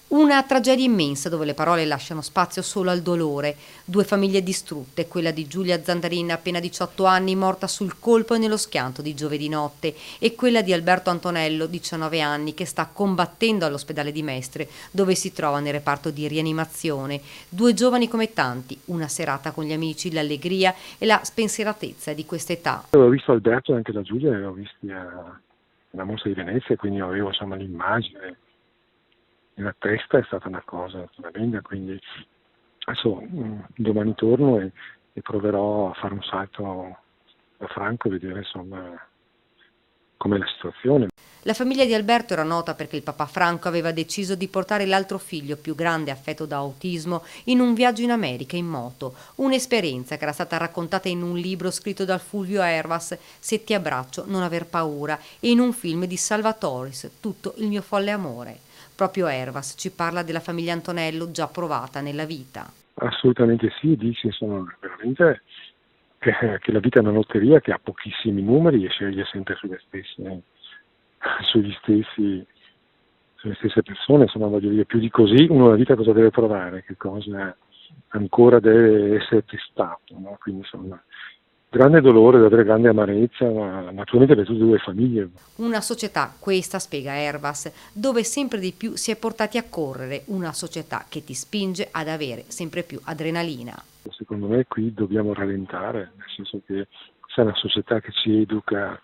Una tragedia immensa dove le parole lasciano spazio solo al dolore. Due famiglie distrutte, quella di Giulia Zandarin, appena 18 anni, morta sul colpo e nello schianto di giovedì notte, e quella di Alberto Antonello, 19 anni, che sta combattendo all'ospedale di Mestre, dove si trova nel reparto di rianimazione. Due giovani come tanti, una serata con gli amici, l'allegria e la spensieratezza di quest'età. Avevo visto Alberto e anche la Giulia, li avevo visti alla Mostra di Venezia, quindi avevo insomma l'immagine nella testa, è stata una cosa tremenda, quindi adesso domani torno e proverò a fare un salto a Franco e vedere insomma com'è la situazione. La famiglia di Alberto era nota perché il papà Franco aveva deciso di portare l'altro figlio, più grande, affetto da autismo, in un viaggio in America in moto. Un'esperienza che era stata raccontata in un libro scritto dal Fulvio Ervas, Se ti abbraccio, non aver paura, e in un film di Salvatoris, Tutto il mio folle amore. Proprio Ervas ci parla della famiglia Antonello già provata nella vita. Assolutamente sì, dici insomma veramente che la vita è una lotteria che ha pochissimi numeri e sceglie sempre sugli stessi, sulle stesse persone, insomma voglio dire, più di così uno nella vita cosa deve provare, che cosa ancora deve essere testato, no? Quindi insomma grande dolore, davvero grande amarezza, ma naturalmente per tutte e due le famiglie. Una società, questa spiega Ervas, dove sempre di più si è portati a correre, una società che ti spinge ad avere sempre più adrenalina. Secondo me qui dobbiamo rallentare, nel senso che c'è una società che ci educa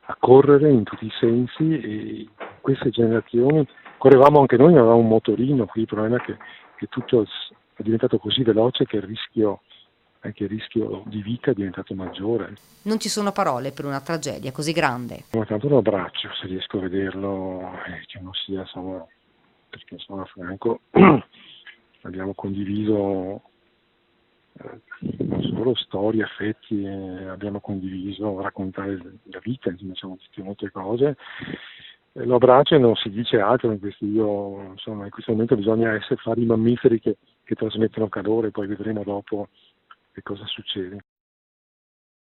a correre in tutti i sensi e in queste generazioni correvamo anche noi, ma avevamo un motorino, qui il problema è che tutto è diventato così veloce che anche il rischio di vita è diventato maggiore. Non ci sono parole per una tragedia così grande. Ma tanto lo abbraccio se riesco a vederlo e che non sia solo perché sono Franco, abbiamo condiviso non solo storie, affetti, abbiamo condiviso raccontare la vita, insomma siamo tutte molte cose. Lo abbraccio e non si dice altro in insomma, in questo momento bisogna fare i mammiferi che trasmettono calore, poi vedremo dopo che cosa succede.